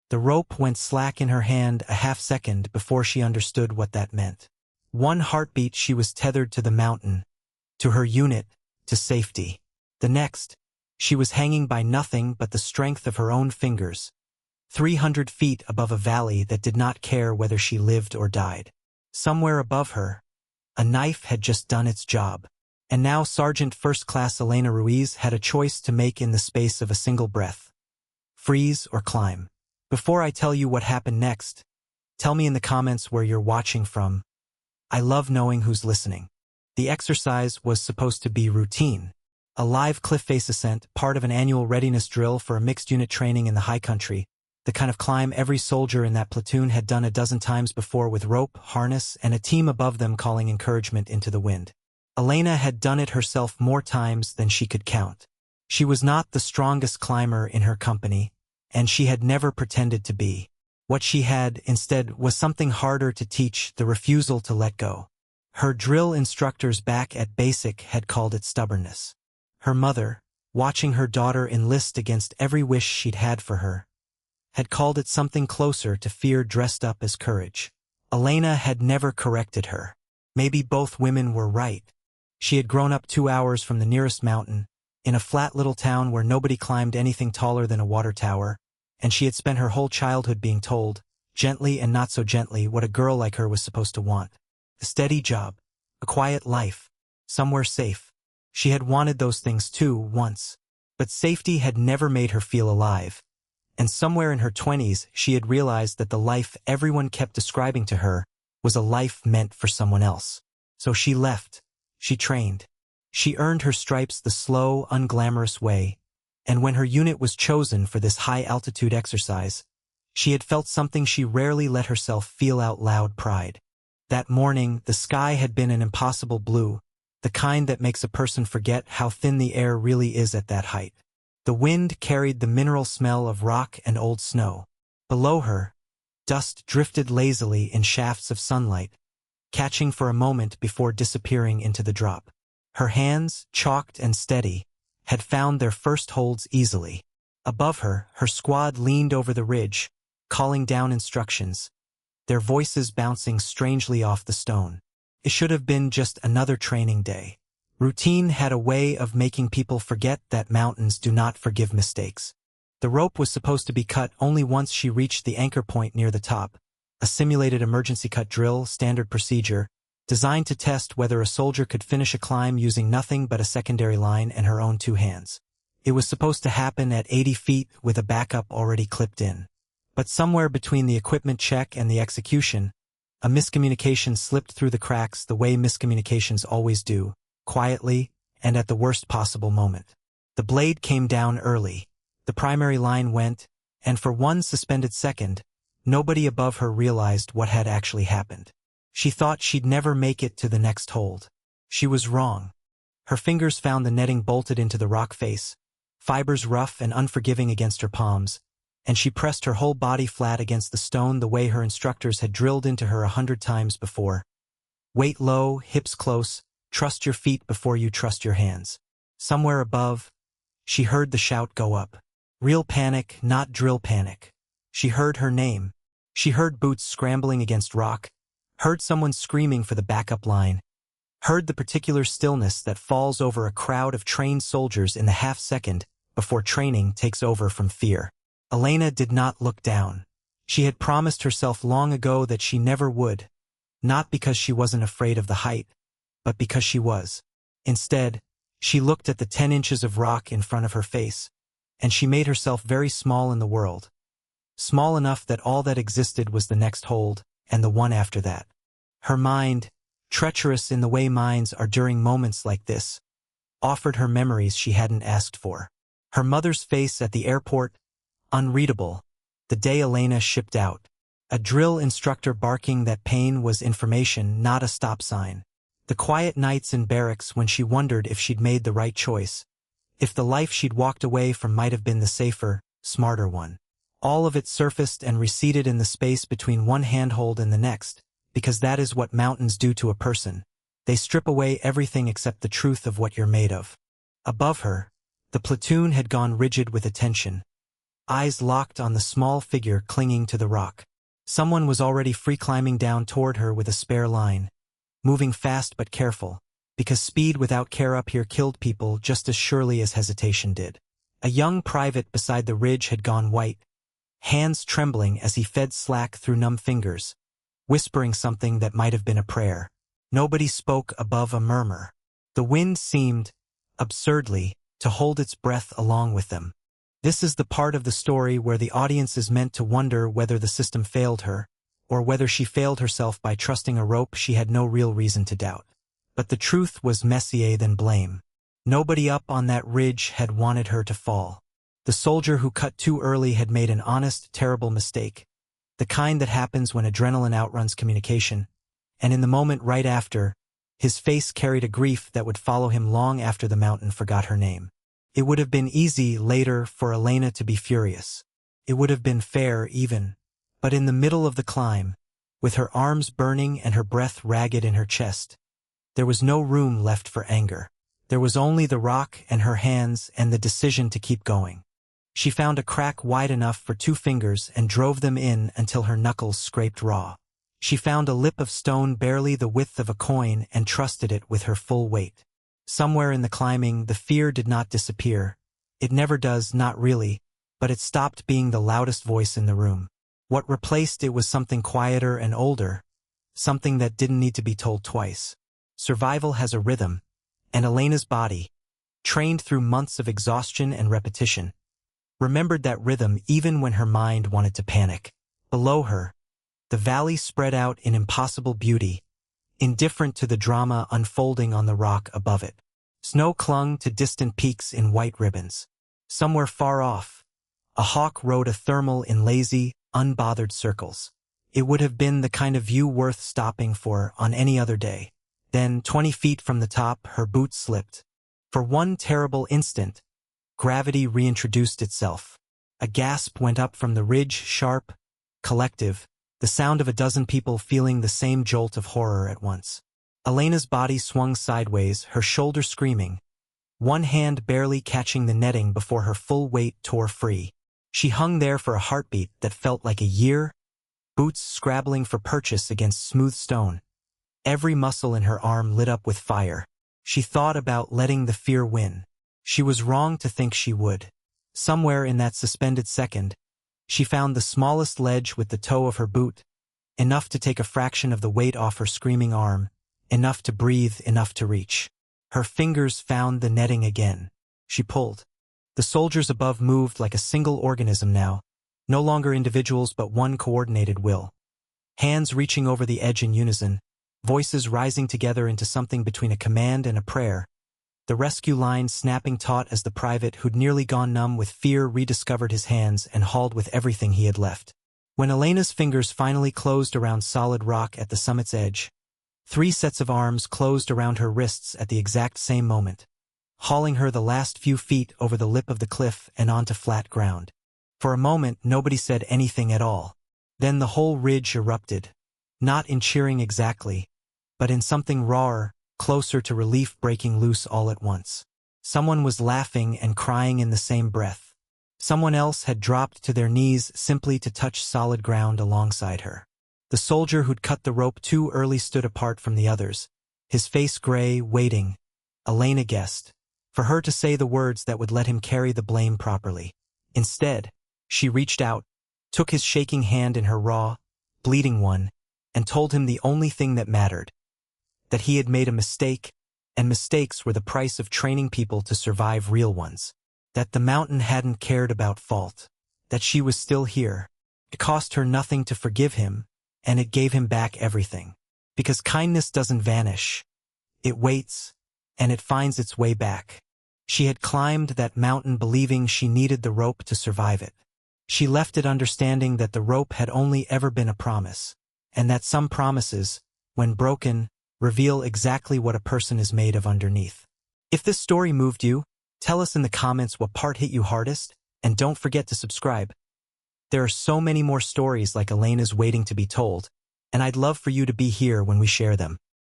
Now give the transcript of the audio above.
The rope went slack in her hand a half-second before she understood what that meant. One heartbeat she was tethered to the mountain, to her unit, to safety. The next, she was hanging by nothing but the strength of her own fingers, 300 feet above a valley that did not care whether she lived or died. Somewhere above her, a knife had just done its job. And now Sergeant First Class Elena Ruiz had a choice to make in the space of a single breath. Freeze or climb. Before I tell you what happened next, tell me in the comments where you're watching from. I love knowing who's listening. The exercise was supposed to be routine. A live cliff face ascent, part of an annual readiness drill for a mixed unit training in the high country, the kind of climb every soldier in that platoon had done a dozen times before with rope, harness, and a team above them calling encouragement into the wind. Elena had done it herself more times than she could count. She was not the strongest climber in her company, and she had never pretended to be. What she had, instead, was something harder to teach: the refusal to let go. Her drill instructors back at basic had called it stubbornness. Her mother, watching her daughter enlist against every wish she'd had for her, had called it something closer to fear dressed up as courage. Elena had never corrected her. Maybe both women were right. She had grown up 2 hours from the nearest mountain, in a flat little town where nobody climbed anything taller than a water tower, and she had spent her whole childhood being told, gently and not so gently, what a girl like her was supposed to want. A steady job, a quiet life, somewhere safe. She had wanted those things too, once. But safety had never made her feel alive. And somewhere in her 20s, she had realized that the life everyone kept describing to her was a life meant for someone else. So she left. She trained. She earned her stripes the slow, unglamorous way, and when her unit was chosen for this high-altitude exercise, she had felt something she rarely let herself feel out loud: pride. That morning, the sky had been an impossible blue, the kind that makes a person forget how thin the air really is at that height. The wind carried the mineral smell of rock and old snow. Below her, dust drifted lazily in shafts of sunlight, catching for a moment before disappearing into the drop. Her hands, chalked and steady, had found their first holds easily. Above her, her squad leaned over the ridge, calling down instructions, their voices bouncing strangely off the stone. It should have been just another training day. Routine had a way of making people forget that mountains do not forgive mistakes. The rope was supposed to be cut only once she reached the anchor point near the top, a simulated emergency cut drill, standard procedure, designed to test whether a soldier could finish a climb using nothing but a secondary line and her own 2 hands. It was supposed to happen at 80 feet with a backup already clipped in. But somewhere between the equipment check and the execution, a miscommunication slipped through the cracks the way miscommunications always do, quietly and at the worst possible moment. The blade came down early, the primary line went, and for one suspended second, nobody above her realized what had actually happened. She thought she'd never make it to the next hold. She was wrong. Her fingers found the netting bolted into the rock face, fibers rough and unforgiving against her palms, and she pressed her whole body flat against the stone the way her instructors had drilled into her 100 times before. Weight low, hips close, trust your feet before you trust your hands. Somewhere above, she heard the shout go up. Real panic, not drill panic. She heard her name. She heard boots scrambling against rock, heard someone screaming for the backup line, heard the particular stillness that falls over a crowd of trained soldiers in the half-second before training takes over from fear. Elena did not look down. She had promised herself long ago that she never would, not because she wasn't afraid of the height, but because she was. Instead, she looked at the 10 inches of rock in front of her face, and she made herself very small in the world. Small enough that all that existed was the next hold, and the one after that. Her mind, treacherous in the way minds are during moments like this, offered her memories she hadn't asked for. Her mother's face at the airport, unreadable, the day Elena shipped out. A drill instructor barking that pain was information, not a stop sign. The quiet nights in barracks when she wondered if she'd made the right choice, if the life she'd walked away from might have been the safer, smarter one. All of it surfaced and receded in the space between one handhold and the next, because that is what mountains do to a person. They strip away everything except the truth of what you're made of. Above her, the platoon had gone rigid with attention. eyes locked on the small figure clinging to the rock. Someone was already free climbing down toward her with a spare line, moving fast but careful, because speed without care up here killed people just as surely as hesitation did. A young private beside the ridge had gone white, hands trembling as he fed slack through numb fingers, whispering something that might have been a prayer. Nobody spoke above a murmur. The wind seemed, absurdly, to hold its breath along with them. This is the part of the story where the audience is meant to wonder whether the system failed her, or whether she failed herself by trusting a rope she had no real reason to doubt. But the truth was messier than blame. Nobody up on that ridge had wanted her to fall. The soldier who cut too early had made an honest, terrible mistake, the kind that happens when adrenaline outruns communication, and in the moment right after, his face carried a grief that would follow him long after the mountain forgot her name. It would have been easy later for Elena to be furious. It would have been fair even. But in the middle of the climb, with her arms burning and her breath ragged in her chest, there was no room left for anger. There was only the rock and her hands and the decision to keep going. She found a crack wide enough for 2 fingers and drove them in until her knuckles scraped raw. She found a lip of stone barely the width of a coin and trusted it with her full weight. Somewhere in the climbing, the fear did not disappear. It never does, not really, but it stopped being the loudest voice in the room. What replaced it was something quieter and older, something that didn't need to be told twice. Survival has a rhythm, and Elena's body, trained through months of exhaustion and repetition, remembered that rhythm even when her mind wanted to panic. Below her, the valley spread out in impossible beauty, indifferent to the drama unfolding on the rock above it. Snow clung to distant peaks in white ribbons. Somewhere far off, a hawk rode a thermal in lazy, unbothered circles. It would have been the kind of view worth stopping for on any other day. Then, 20 feet from the top, her boots slipped. For one terrible instant, gravity reintroduced itself. A gasp went up from the ridge, sharp, collective, the sound of a dozen people feeling the same jolt of horror at once. Elena's body swung sideways, her shoulder screaming, one hand barely catching the netting before her full weight tore free. She hung there for a heartbeat that felt like a year, boots scrabbling for purchase against smooth stone. Every muscle in her arm lit up with fire. She thought about letting the fear win. She was wrong to think she would. Somewhere in that suspended second, she found the smallest ledge with the toe of her boot, enough to take a fraction of the weight off her screaming arm, enough to breathe, enough to reach. Her fingers found the netting again. She pulled. The soldiers above moved like a single organism now, no longer individuals but one coordinated will. Hands reaching over the edge in unison, voices rising together into something between a command and a prayer. The rescue line snapping taut as the private who'd nearly gone numb with fear rediscovered his hands and hauled with everything he had left. When Elena's fingers finally closed around solid rock at the summit's edge, 3 sets of arms closed around her wrists at the exact same moment, hauling her the last few feet over the lip of the cliff and onto flat ground. For a moment, nobody said anything at all. Then the whole ridge erupted, not in cheering exactly, but in something rawer, closer to relief breaking loose all at once. Someone was laughing and crying in the same breath. Someone else had dropped to their knees simply to touch solid ground alongside her. The soldier who'd cut the rope too early stood apart from the others, his face gray, waiting, Elena guessed, for her to say the words that would let him carry the blame properly. Instead, she reached out, took his shaking hand in her raw, bleeding one, and told him the only thing that mattered, that he had made a mistake, and mistakes were the price of training people to survive real ones. That the mountain hadn't cared about fault, that she was still here. It cost her nothing to forgive him, and it gave him back everything. Because kindness doesn't vanish. It waits, and it finds its way back. She had climbed that mountain believing she needed the rope to survive it. She left it understanding that the rope had only ever been a promise, and that some promises, when broken, reveal exactly what a person is made of underneath. If this story moved you, tell us in the comments what part hit you hardest, and don't forget to subscribe. There are so many more stories like Elena's waiting to be told, and I'd love for you to be here when we share them.